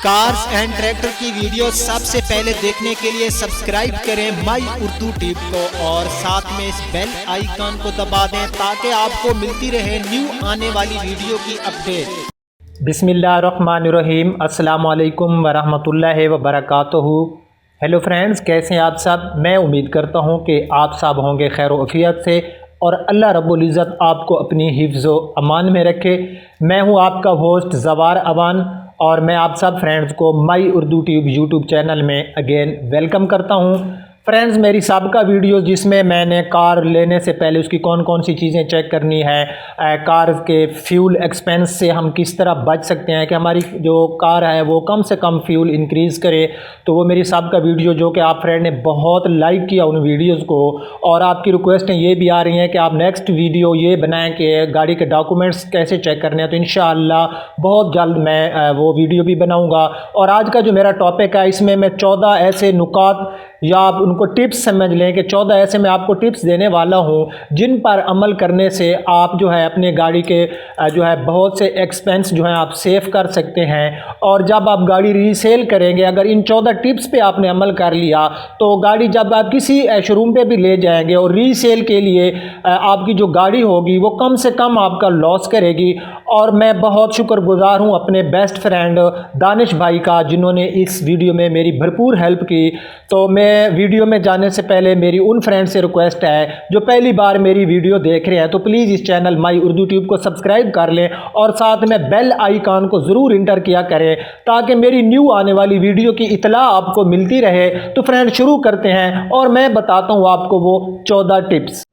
Cars and tractor की video सबसे पहले देखने के लिए सब्सक्राइब करें माई उर्दू टिप को और साथ में इस बेल आइकन को दबा दें ताकि आपको मिलती रहे न्यू आने वाली वीडियो की अपडेट। बिस्मिल्लाहिर्रहमानिर्रहीम। अस्सलाम वालेकुम वरहमतुल्लाहि वबरकातुहू। हेलो फ्रेंड्स, कैसे हैं आप सब। मैं उम्मीद करता हूं कि आप सब होंगे खैर आफियत से और अल्लाह रब्बुल इज़्ज़त आपको अपनी हिफ्ज़ व अमान में रखे। मैं हूं आपका होस्ट ज़वार अवान और मैं आप सब फ्रेंड्स को माई उर्दू ट्यूब यूट्यूब चैनल में अगेन वेलकम करता हूं। फ्रेंड्स, मेरी साबिका वीडियो जिसमें मैंने कार लेने से पहले उसकी कौन कौन सी चीज़ें चेक करनी है, कार के फ्यूल एक्सपेंस से हम किस तरह बच सकते हैं कि हमारी जो कार है वो कम से कम फ्यूल इंक्रीज़ करे, तो वो मेरी साबिका वीडियो जो कि आप फ्रेंड ने बहुत लाइक किया उन वीडियोज़ को और आपकी रिक्वेस्टें ये भी आ रही हैं कि आप नेक्स्ट वीडियो ये बनाएं कि गाड़ी के डॉक्यूमेंट्स कैसे चेक करने हैं, तो इंशाअल्लाह बहुत जल्द मैं वो वीडियो भी बनाऊँगा। और आज का जो मेरा टॉपिक है इसमें मैं 14 ऐसे नुकात या आप उनको टिप्स समझ लें कि 14 ऐसे मैं आपको टिप्स देने वाला हूं जिन पर अमल करने से आप जो है अपने गाड़ी के जो है बहुत से एक्सपेंस जो है आप सेव कर सकते हैं। और जब आप गाड़ी रीसेल करेंगे, अगर इन 14 टिप्स पे आपने अमल कर लिया तो गाड़ी जब आप किसी शोरूम पे भी ले जाएंगे और रीसेल के लिए आपकी जो गाड़ी होगी वो कम से कम आपका लॉस करेगी। और मैं बहुत शुक्रगुजार हूँ अपने बेस्ट फ्रेंड दानिश भाई का जिन्होंने इस वीडियो में मेरी भरपूर हेल्प की। तो मैं वीडियो में जाने से पहले मेरी उन फ्रेंड से रिक्वेस्ट है जो पहली बार मेरी वीडियो देख रहे हैं तो प्लीज़ इस चैनल माई उर्दू ट्यूब को सब्सक्राइब कर लें और साथ में बेल आइकन को ज़रूर इंटर किया करें ताकि मेरी न्यू आने वाली वीडियो की इतला आपको मिलती रहे। तो फ्रेंड शुरू करते हैं और मैं बताता हूँ आपको वो 14 टिप्स।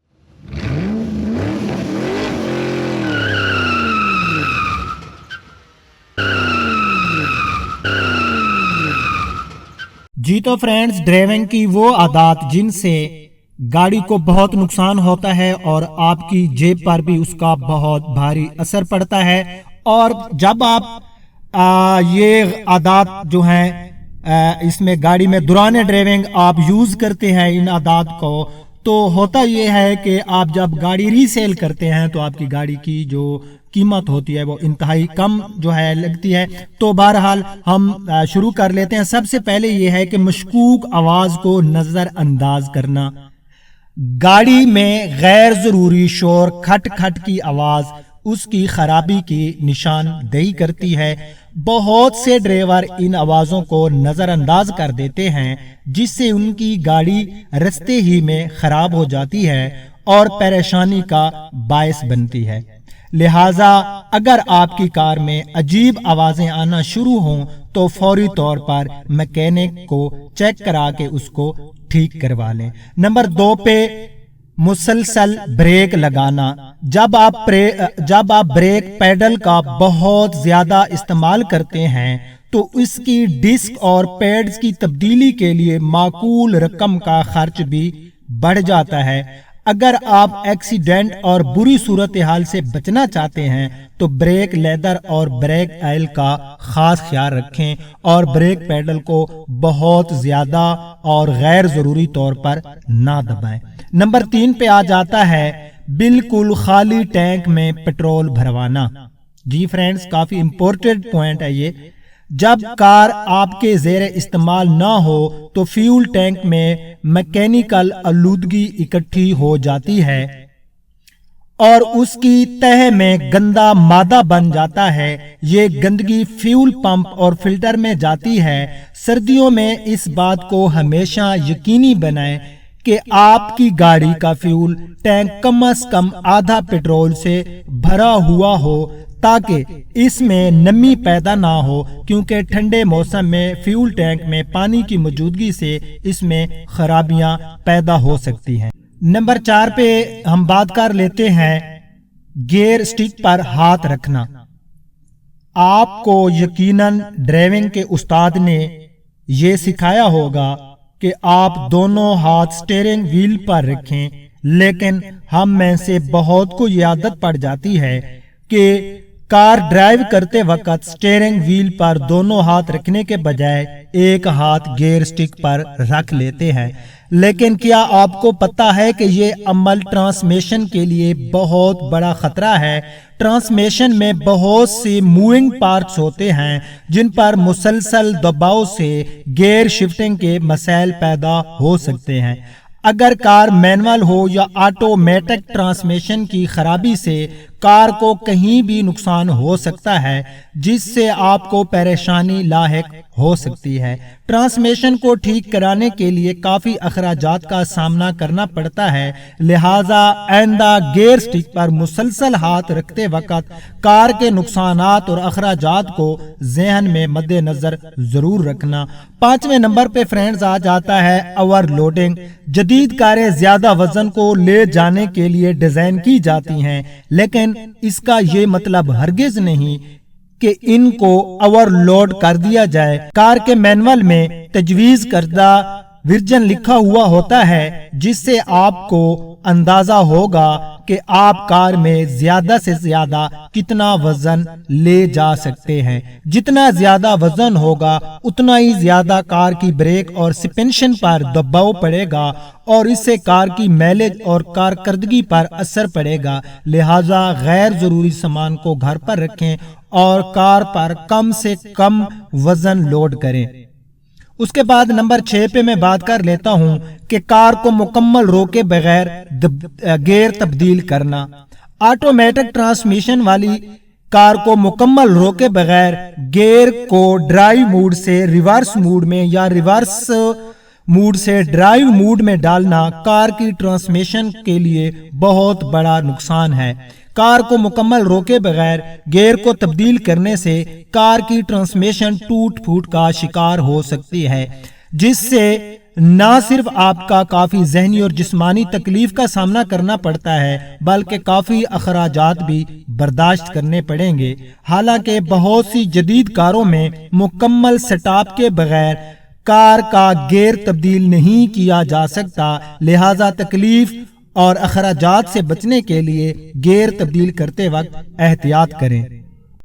जी तो फ्रेंड्स, ड्राइविंग की वो आदत जिनसे गाड़ी को बहुत नुकसान होता है और आपकी जेब पर भी उसका बहुत भारी असर पड़ता है। और जब आप ये आदत जो है इसमें गाड़ी में दौरान ड्राइविंग आप यूज करते हैं इन आदत को, तो होता ये है कि आप जब गाड़ी रीसेल करते हैं तो आपकी गाड़ी की जो कीमत होती है वो इंतहाई कम जो है लगती है। तो बहरहाल हम शुरू कर लेते हैं। सबसे पहले ये है कि मशकूक आवाज को नजरअंदाज करना। गाड़ी में गैर जरूरी शोर खट खट की आवाज उसकी खराबी की निशानदेही करती है। बहुत से ड्राइवर इन आवाजों को नजरअंदाज कर देते हैं जिससे उनकी गाड़ी रास्ते ही में खराब हो जाती है और परेशानी का बायस बनती है। लिहाजा अगर आपकी कार में अजीब आवाजें आना शुरू हों तो फौरी तौर पर मैकेनिक को चेक करा के उसको ठीक करवा लें। नंबर 2 पे मुसलसल ब्रेक लगाना। जब आप ब्रेक पैडल का बहुत ज्यादा इस्तेमाल करते हैं तो इसकी डिस्क और पैड्स की तब्दीली के लिए माकूल रकम का खर्च भी बढ़ जाता है। अगर आप एक्सीडेंट और बुरी सूरत हाल से बचना चाहते हैं तो ब्रेक लेदर और ब्रेक ऑयल का खास ख्याल रखें और ब्रेक पैडल को बहुत ज्यादा और गैर जरूरी तौर पर ना दबाएं। नंबर 3 पे आ जाता है बिल्कुल खाली टैंक में पेट्रोल भरवाना। जी फ्रेंड्स, काफी इंपॉर्टेंट पॉइंट है ये। जब कार आपके ज़ेरे इस्तेमाल ना हो तो फ्यूल टैंक में मैकेनिकल आलूदगी इकट्ठी हो जाती है और उसकी तह में गंदा मादा बन जाता है। ये गंदगी फ्यूल पंप और फिल्टर में जाती है। सर्दियों में इस बात को हमेशा यकीनी बनाएं कि आपकी गाड़ी का फ्यूल टैंक कम से कम आधा पेट्रोल से भरा हुआ हो ताकि इसमें नमी पैदा ना हो, क्योंकि ठंडे मौसम में फ्यूल टैंक में पानी की मौजूदगी से इसमें खराबियां पैदा हो सकती हैं। नंबर 4 पे हम बात कर लेते हैं गियर स्टिक पर हाथ रखना। आपको यकीनन ड्राइविंग के उस्ताद ने ये सिखाया होगा कि आप दोनों हाथ स्टीयरिंग व्हील पर रखें, लेकिन हम में से बहुत को ये आदत पड़ जाती है कि कार ड्राइव करते वक्त स्टीयरिंग व्हील पर दोनों हाथ रखने के बजाय ایک ہاتھ گیئر سٹک پر رکھ لیتے ہیں۔ لیکن کیا آپ کو پتہ ہے کہ یہ عمل ٹرانسمیشن کے لیے بہت بڑا خطرہ ہے؟ ٹرانسمیشن میں بہت سی موونگ پارٹس ہوتے ہیں جن پر مسلسل دباؤ سے گیئر شفٹنگ کے مسائل پیدا ہو سکتے ہیں۔ اگر کار مینول ہو یا آٹومیٹک ٹرانسمیشن کی خرابی سے کار کو کہیں بھی نقصان ہو سکتا ہے جس سے آپ کو پریشانی لاحق ہو سکتی ہے۔ ٹرانسمیشن کو ٹھیک کرانے کے لیے کافی اخراجات کا سامنا کرنا پڑتا ہے، لہٰذا آئندہ گیئر سٹک پر مسلسل ہاتھ رکھتے وقت کار کے نقصانات اور اخراجات کو ذہن میں مد نظر ضرور رکھنا۔ 5ویں نمبر پہ فرینڈز آ جاتا ہے اوور لوڈنگ۔ جدید کاریں زیادہ وزن کو لے جانے کے لیے ڈیزائن کی جاتی ہیں، لیکن اس کا یہ مطلب ہرگز نہیں کہ ان کو اوور لوڈ کر دیا جائے۔ کار کے مینول میں تجویز کردہ ورژن لکھا ہوا ہوتا ہے جس سے آپ کو اندازہ ہوگا کہ آپ کار میں زیادہ سے زیادہ کتنا وزن لے جا سکتے ہیں۔ جتنا زیادہ وزن ہوگا اتنا ہی زیادہ کار کی بریک اور سسپینشن پر دباؤ پڑے گا اور اس سے کار کی مائلیج اور کارکردگی پر اثر پڑے گا، لہٰذا غیر ضروری سامان کو گھر پر رکھیں اور کار پر کم سے کم وزن لوڈ کریں۔ اس کے بعد نمبر 6 پہ میں بات کر لیتا ہوں کہ کار کو مکمل روکے بغیر گیئر تبدیل کرنا۔ آٹومیٹک ٹرانسمیشن والی کار کو مکمل روکے بغیر گیئر کو ڈرائیو موڈ سے ریورس موڈ میں یا ریورس موڈ سے ڈرائیو موڈ میں ڈالنا کار کی ٹرانسمیشن کے لیے بہت بڑا نقصان ہے۔ کار کو مکمل روکے بغیر گیئر کو تبدیل کرنے سے کار کی ٹرانسمیشن ٹوٹ پھوٹ کا شکار ہو سکتی ہے، جس سے نہ صرف آپ کا کافی ذہنی اور جسمانی تکلیف کا سامنا کرنا پڑتا ہے بلکہ کافی اخراجات بھی برداشت کرنے پڑیں گے۔ حالانکہ بہت سی جدید کاروں میں مکمل سٹاپ کے بغیر کار کا گیئر تبدیل نہیں کیا جا سکتا، لہذا تکلیف اور اخراجات سے بچنے کے لیے گیئر تبدیل کرتے وقت احتیاط کریں۔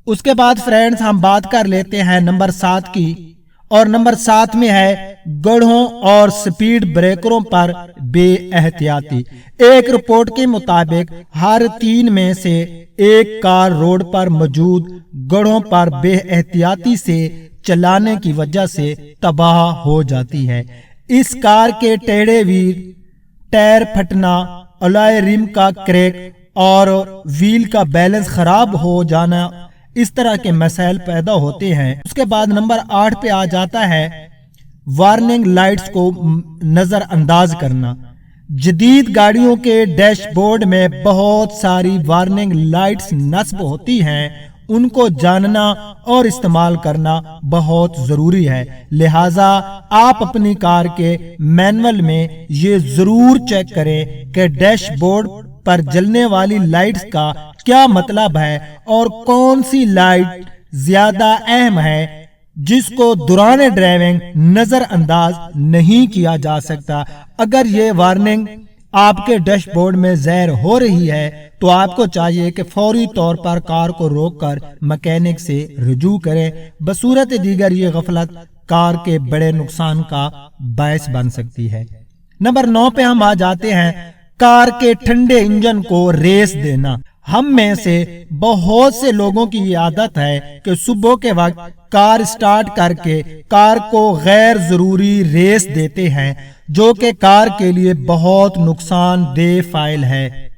اس کے بعد فرینڈز ہم بات کر لیتے ہیں نمبر 7 کی، اور نمبر 7 میں ہے گڑھوں اور سپیڈ بریکروں پر بے احتیاطی۔ ایک رپورٹ کے مطابق ہر 3 میں سے ایک کار روڈ پر موجود گڑھوں پر بے احتیاطی سے چلانے کی وجہ سے تباہ ہو جاتی ہے۔ اس کار کے ٹیڑھے وہیل، ٹائر پھٹنا، الوئے رم کا کریک اور وہیل کا بیلنس خراب ہو جانا، اس طرح کے مسائل پیدا ہوتے ہیں۔ اس کے بعد نمبر 8 پہ آ جاتا ہے وارننگ لائٹس کو نظر انداز کرنا۔ جدید گاڑیوں کے ڈیش بورڈ میں بہت ساری وارننگ لائٹس نصب ہوتی ہیں، ان کو جاننا اور استعمال کرنا بہت ضروری ہے، لہٰذا آپ اپنی کار کے مینول میں یہ ضرور چیک کریں کہ ڈیش بورڈ پر جلنے والی لائٹس کا کیا مطلب ہے اور کون سی لائٹ زیادہ اہم ہے جس کو دوران ڈرائیونگ نظر انداز نہیں کیا جا سکتا۔ اگر یہ وارننگ آپ کے ڈیش بورڈ میں ظاہر ہو رہی ہے تو آپ کو چاہیے کہ فوری طور پر کار کو روک کر مکینک سے رجوع کریں، بصورت دیگر یہ غفلت کار کے بڑے نقصان کا باعث بن سکتی ہے۔ نمبر 9 پہ ہم آ جاتے ہیں کار کے ٹھنڈے انجن کو ریس دینا۔ ہم میں سے بہت سے لوگوں کی یہ عادت ہے کہ صبح کے وقت کار سٹارٹ کر کے کار کو غیر ضروری ریس دیتے ہیں، جو کہ کار کے لیے بہت نقصان دہ فعل ہے،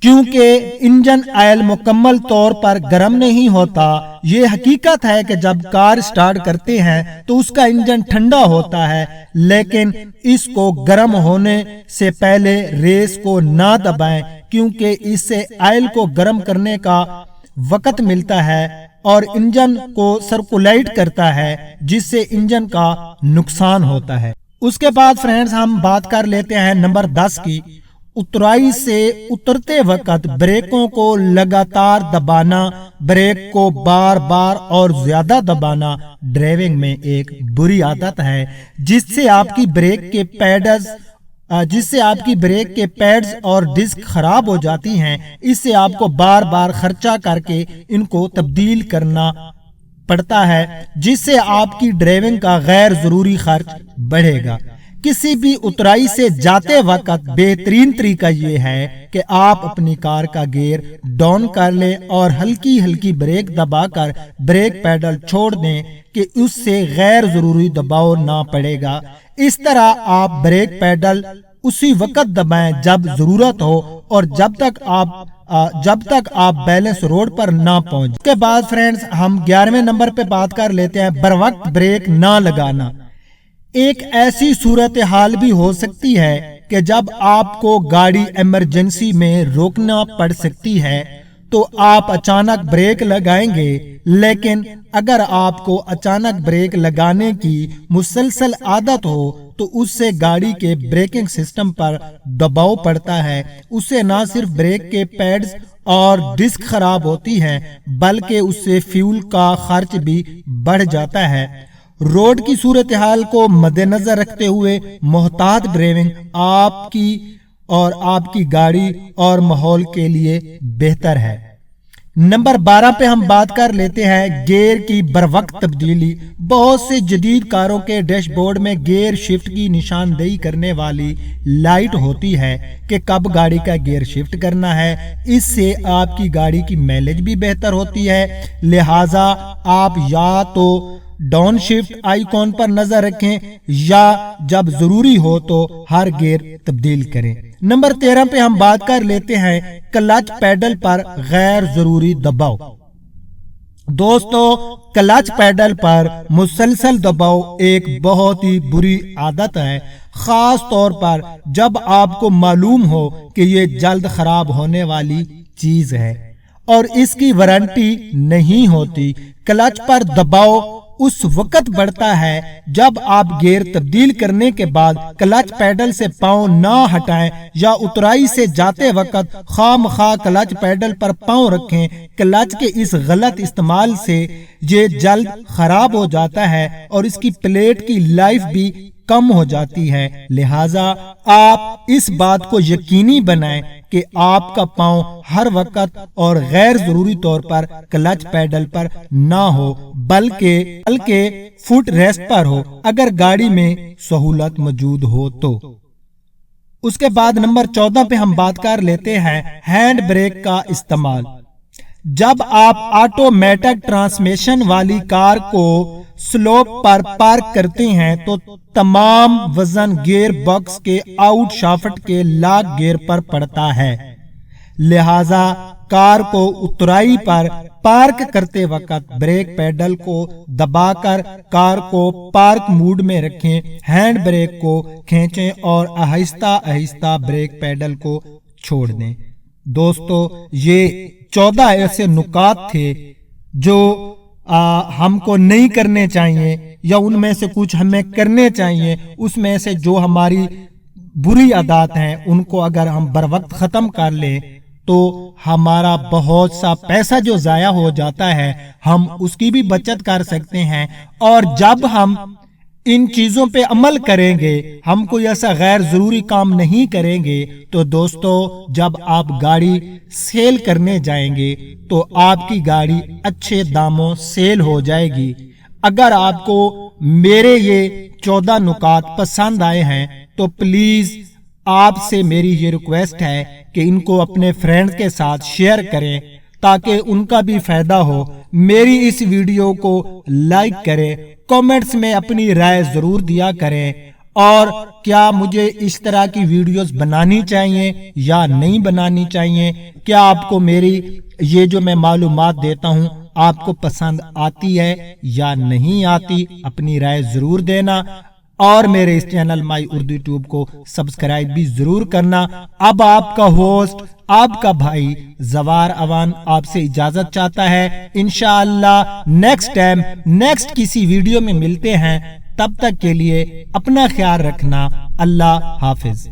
کیونکہ انجن آئل مکمل طور پر گرم نہیں ہوتا۔ یہ حقیقت ہے کہ جب کار سٹارٹ کرتے ہیں تو اس کا انجن ٹھنڈا ہوتا ہے، لیکن اس کو گرم ہونے سے پہلے ریس کو نہ دبائیں، کیونکہ اس سے آئل کو گرم کرنے کا وقت ملتا ہے اور انجن کو سرکولیٹ کرتا ہے، جس سے انجن کا نقصان ہوتا ہے۔ اس کے بعد فرینڈز ہم بات کر لیتے ہیں نمبر 10 کی، اترائی سے اترتے وقت بریکوں کو لگاتار دبانا، بریک کو بار بار اور زیادہ دبانا ڈرائیونگ میں ایک بری عادت ہے، جس سے آپ کی بریک کے پیڈز اور ڈسک خراب ہو جاتی ہیں۔ اس سے آپ کو بار بار خرچہ کر کے ان کو تبدیل کرنا पड़ता है, जिससे आपकी ड्राइविंग का गैर जरूरी खर्च बढ़ेगा। किसी भी उतराई से जाते वक्त बेहतरीन तरीका ये है कि आप अपनी कार का गियर डाउन कर लें और हल्की हल्की ब्रेक दबाकर ब्रेक पैडल छोड़ दें कि उससे गैर जरूरी दबाव ना पड़ेगा। इस तरह आप ब्रेक पैडल उसी वक्त दबाएं जब जरूरत हो और जब तक आप बैलेंस रोड पर ना पहुंचे। उसके बाद फ्रेंड्स हम 11वें नंबर पे बात कर लेते हैं बर वक्त ब्रेक ना लगाना। एक ऐसी सूरत हाल भी हो सकती है कि जब आपको गाड़ी इमरजेंसी में रोकना पड़ सकती है तो आप अचानक ब्रेक लगाएंगे, लेकिन अगर आपको अचानक ब्रेक लगाने की मुसलसल आदत हो तो उससे गाड़ी के ब्रेकिंग सिस्टम पर दबाव पड़ता है। उससे न सिर्फ ब्रेक के पैड्स और डिस्क खराब होती हैं, बल्कि उससे फ्यूल का खर्च भी बढ़ जाता है। रोड की सूरत हाल को मद्देनजर रखते हुए मोहतात ड्राइविंग आपकी गाड़ी और माहौल के लिए बेहतर है। नंबर 12 पे हम बात कर लेते हैं गियर की बरवक्त तब्दीली। बहुत से जदीद कारों के डैशबोर्ड में गियर शिफ्ट की निशानदेही करने वाली लाइट होती है कि कब गाड़ी का गियर शिफ्ट करना है। इससे आपकी गाड़ी की माइलेज भी बेहतर होती है। लिहाजा आप या तो डाउन शिफ्ट आइकॉन पर नजर रखें या जब जरूरी हो तो हर गियर तब्दील करें। नंबर 13 पे हम बात कर लेते हैं क्लच पैडल पर गैर जरूरी दबाव। दोस्तों, क्लच पैडल पर मुसलसल दबाव एक बहुत ही बुरी आदत है, खास तौर पर जब आपको मालूम हो कि ये जल्द खराब होने वाली चीज है और इसकी वारंटी नहीं होती। क्लच पर दबाव उस वक्त बढ़ता है जब आप गियर तब्दील करने के बाद क्लच पैडल से पांव ना हटाएं या उतराई से जाते वक्त खामखा क्लच पैडल पर पांव रखें। क्लच के इस गलत इस्तेमाल से ये जल्द खराब हो जाता है और इसकी प्लेट की लाइफ भी कम हो जाती है। लिहाजा आप इस बात को यकीनी बनाएं कि आपका पांव हर वक्त और गैर जरूरी तौर पर क्लच पैडल पर ना हो, बल्कि फुट रेस्ट पर हो अगर गाड़ी में सहूलत मौजूद हो तो। उसके बाद नंबर 14 पे हम बात कर लेते हैं हैंड ब्रेक का इस्तेमाल। जब आप ऑटोमेटिक ट्रांसमिशन वाली कार को स्लोप पर पार्क करते हैं तो तमाम वजन गियर बॉक्स के आउट शाफ्ट के लॉक गियर पर पड़ता है। लिहाजा कार को उतराई पर पार्क करते वक्त ब्रेक पैडल को दबाकर कार को पार्क मूड में रखें, हैंड ब्रेक को खींचें और आहिस्ता आहिस्ता ब्रेक पैडल को छोड़ दें। दोस्तों, ये 14 ऐसे नुकात थे जो हमको नहीं करने चाहिए या उनमें से कुछ हमें करने चाहिए। उसमें से जो हमारी बुरी आदत हैं उनको अगर हम बर वक्त खत्म कर लें तो हमारा बहुत सा पैसा जो जाया हो जाता है हम उसकी भी बचत कर सकते हैं। और जब हम इन चीजों पे अमल करेंगे, हम कोई ऐसा गैर जरूरी काम नहीं करेंगे, तो दोस्तों जब आप गाड़ी सेल करने जाएंगे तो आपकी गाड़ी अच्छे दामों सेल हो जाएगी। अगर आपको मेरे ये 14 नुकात पसंद आए हैं तो प्लीज आपसे मेरी ये रिक्वेस्ट है कि इनको अपने फ्रेंड्स के साथ शेयर करें ताकि उनका भी फायदा हो। मेरी इस वीडियो को लाइक करें, कमेंट्स में अपनी राय जरूर दिया करें और क्या मुझे इस तरह की वीडियोस बनानी चाहिए या नहीं बनानी चाहिए, क्या आपको मेरी ये जो मैं मालूमात देता हूँ आपको पसंद आती है या नहीं आती, अपनी राय जरूर देना और मेरे इस चैनल माई उर्दू ट्यूब को सब्सक्राइब भी जरूर करना। अब आपका होस्ट आपका भाई जवार अवान आपसे इजाजत चाहता है। इंशाअल्लाह नेक्स्ट टाइम नेक्स्ट किसी वीडियो में मिलते हैं। तब तक के लिए अपना ख्याल रखना। अल्लाह हाफिज।